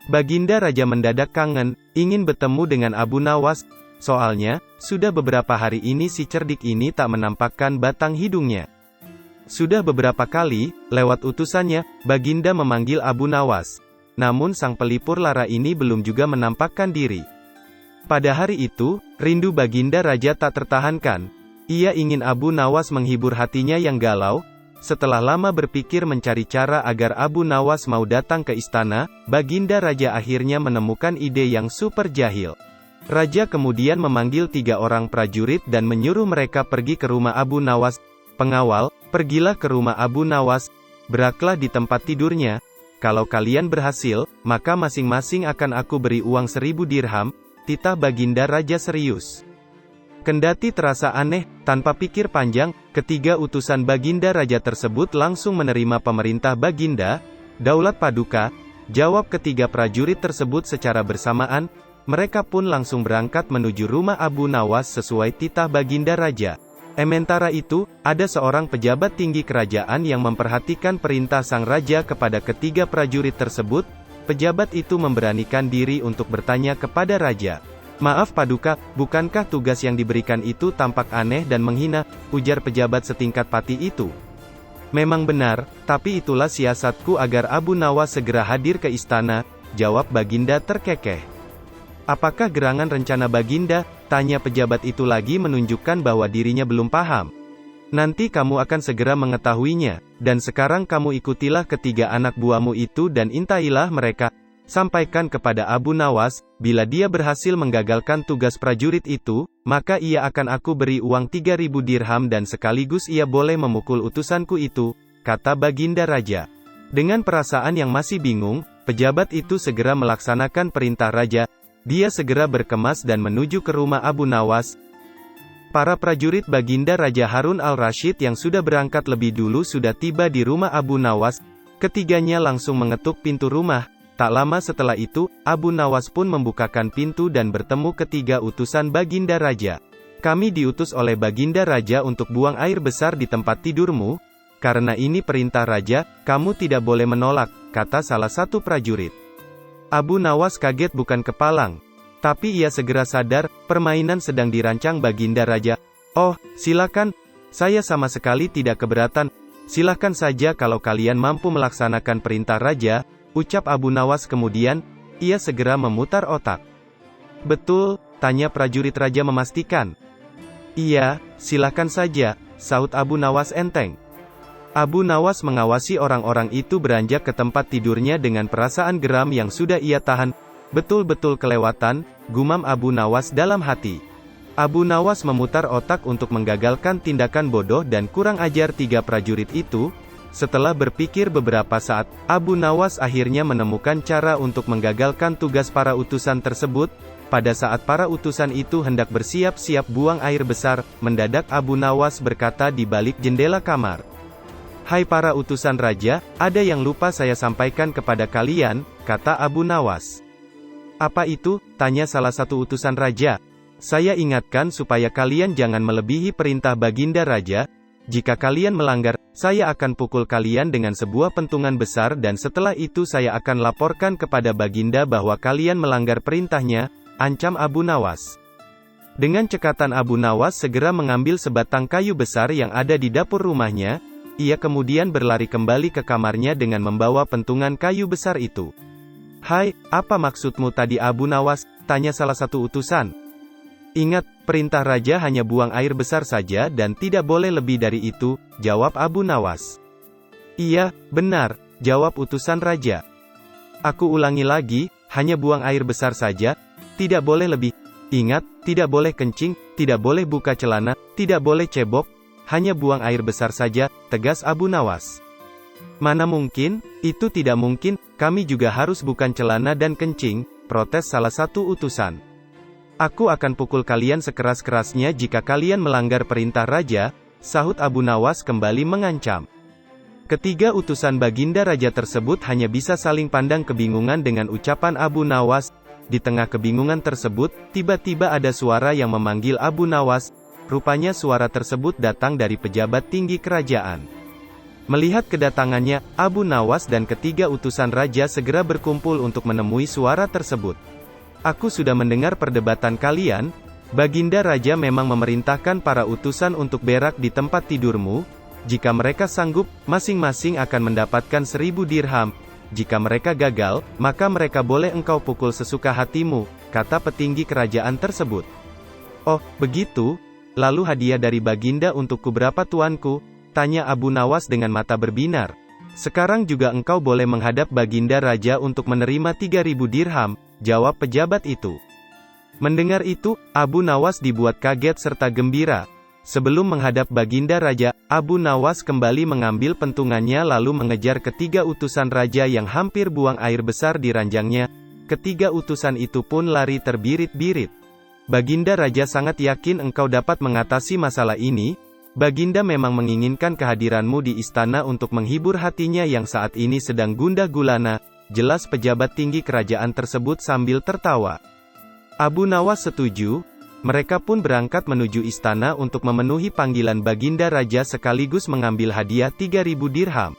Baginda Raja mendadak kangen, ingin bertemu dengan Abu Nawas, soalnya, sudah beberapa hari ini si cerdik ini tak menampakkan batang hidungnya. Sudah beberapa kali, lewat utusannya, Baginda memanggil Abu Nawas. Namun sang pelipur lara ini belum juga menampakkan diri. Pada hari itu, rindu Baginda Raja tak tertahankan. Ia ingin Abu Nawas menghibur hatinya yang galau. Setelah lama berpikir mencari cara agar Abu Nawas mau datang ke istana, Baginda Raja akhirnya menemukan ide yang super jahil. Raja kemudian memanggil 3 orang prajurit dan menyuruh mereka pergi ke rumah Abu Nawas. Pengawal, pergilah ke rumah Abu Nawas, beraklah di tempat tidurnya. Kalau kalian berhasil, maka masing-masing akan aku beri uang 1000 dirham, titah Baginda Raja serius. Kendati terasa aneh, tanpa pikir panjang, ketiga utusan Baginda Raja tersebut langsung menerima pemerintah Baginda, Daulat Paduka. Jawab ketiga prajurit tersebut secara bersamaan, mereka pun langsung berangkat menuju rumah Abu Nawas sesuai titah Baginda Raja. Sementara itu, ada seorang pejabat tinggi kerajaan yang memperhatikan perintah sang raja kepada ketiga prajurit tersebut. Pejabat itu memberanikan diri untuk bertanya kepada raja. "Maaf Paduka, bukankah tugas yang diberikan itu tampak aneh dan menghina?" ujar pejabat setingkat pati itu. "Memang benar, tapi itulah siasatku agar Abu Nawas segera hadir ke istana," jawab Baginda terkekeh. "Apakah gerangan rencana Baginda?" tanya pejabat itu lagi menunjukkan bahwa dirinya belum paham. "Nanti kamu akan segera mengetahuinya, dan sekarang kamu ikutilah ketiga anak buahmu itu dan intailah mereka. Sampaikan kepada Abu Nawas, bila dia berhasil menggagalkan tugas prajurit itu, maka ia akan aku beri uang 3000 dirham dan sekaligus ia boleh memukul utusanku itu," kata Baginda Raja. Dengan perasaan yang masih bingung, pejabat itu segera melaksanakan perintah raja. Dia segera berkemas dan menuju ke rumah Abu Nawas. Para prajurit Baginda Raja Harun al-Rashid yang sudah berangkat lebih dulu sudah tiba di rumah Abu Nawas. Ketiganya langsung mengetuk pintu rumah. Tak lama setelah itu, Abu Nawas pun membukakan pintu dan bertemu ketiga utusan Baginda Raja. "Kami diutus oleh Baginda Raja untuk buang air besar di tempat tidurmu. Karena ini perintah Raja, kamu tidak boleh menolak," kata salah satu prajurit. Abu Nawas kaget bukan kepalang. Tapi ia segera sadar, permainan sedang dirancang Baginda Raja. "Oh, silakan. Saya sama sekali tidak keberatan. Silakan saja kalau kalian mampu melaksanakan perintah Raja," ucap Abu Nawas kemudian. Ia segera memutar otak. "Betul?" tanya prajurit raja memastikan. "Iya, silakan saja," sahut Abu Nawas enteng. Abu Nawas mengawasi orang-orang itu beranjak ke tempat tidurnya dengan perasaan geram yang sudah ia tahan. "Betul-betul kelewatan," gumam Abu Nawas dalam hati. Abu Nawas memutar otak untuk menggagalkan tindakan bodoh dan kurang ajar 3 prajurit itu. Setelah berpikir beberapa saat, Abu Nawas akhirnya menemukan cara untuk menggagalkan tugas para utusan tersebut. Pada saat para utusan itu hendak bersiap-siap buang air besar, mendadak Abu Nawas berkata di balik jendela kamar. "Hai para utusan raja, ada yang lupa saya sampaikan kepada kalian," kata Abu Nawas. "Apa itu?" tanya salah satu utusan raja. "Saya ingatkan supaya kalian jangan melebihi perintah Baginda Raja. Jika kalian melanggar, saya akan pukul kalian dengan sebuah pentungan besar dan setelah itu saya akan laporkan kepada Baginda bahwa kalian melanggar perintahnya," ancam Abu Nawas. Dengan cekatan Abu Nawas segera mengambil sebatang kayu besar yang ada di dapur rumahnya. Ia kemudian berlari kembali ke kamarnya dengan membawa pentungan kayu besar itu. "Hai, apa maksudmu tadi Abu Nawas?" tanya salah satu utusan. "Ingat, perintah raja hanya buang air besar saja dan tidak boleh lebih dari itu," jawab Abu Nawas. "Iya, benar," jawab utusan raja. "Aku ulangi lagi, hanya buang air besar saja, tidak boleh lebih. Ingat, tidak boleh kencing, tidak boleh buka celana, tidak boleh cebok, hanya buang air besar saja," tegas Abu Nawas. "Mana mungkin, itu tidak mungkin, kami juga harus bukan celana dan kencing," protes salah satu utusan. "Aku akan pukul kalian sekeras-kerasnya jika kalian melanggar perintah raja," sahut Abu Nawas kembali mengancam. Ketiga utusan Baginda Raja tersebut hanya bisa saling pandang kebingungan dengan ucapan Abu Nawas. Di tengah kebingungan tersebut, tiba-tiba ada suara yang memanggil Abu Nawas. Rupanya suara tersebut datang dari pejabat tinggi kerajaan. Melihat kedatangannya, Abu Nawas dan ketiga utusan raja segera berkumpul untuk menemui suara tersebut. Aku sudah mendengar perdebatan kalian. Baginda Raja memang memerintahkan para utusan untuk berak di tempat tidurmu. Jika mereka sanggup, masing-masing akan mendapatkan 1000 dirham. Jika mereka gagal, maka mereka boleh engkau pukul sesuka hatimu, kata petinggi kerajaan tersebut. Oh, begitu? Lalu hadiah dari Baginda untukku berapa tuanku? Tanya Abu Nawas dengan mata berbinar. Sekarang juga engkau boleh menghadap Baginda Raja untuk menerima 3000 dirham, jawab pejabat itu. Mendengar itu, Abu Nawas dibuat kaget serta gembira. Sebelum menghadap Baginda Raja, Abu Nawas kembali mengambil pentungannya lalu mengejar ketiga utusan raja yang hampir buang air besar di ranjangnya. Ketiga utusan itu pun lari terbirit-birit. Baginda Raja sangat yakin engkau dapat mengatasi masalah ini. Baginda memang menginginkan kehadiranmu di istana untuk menghibur hatinya yang saat ini sedang gundah gulana, jelas pejabat tinggi kerajaan tersebut sambil tertawa. Abu Nawas setuju. Mereka pun berangkat menuju istana untuk memenuhi panggilan Baginda Raja sekaligus mengambil hadiah 3000 dirham.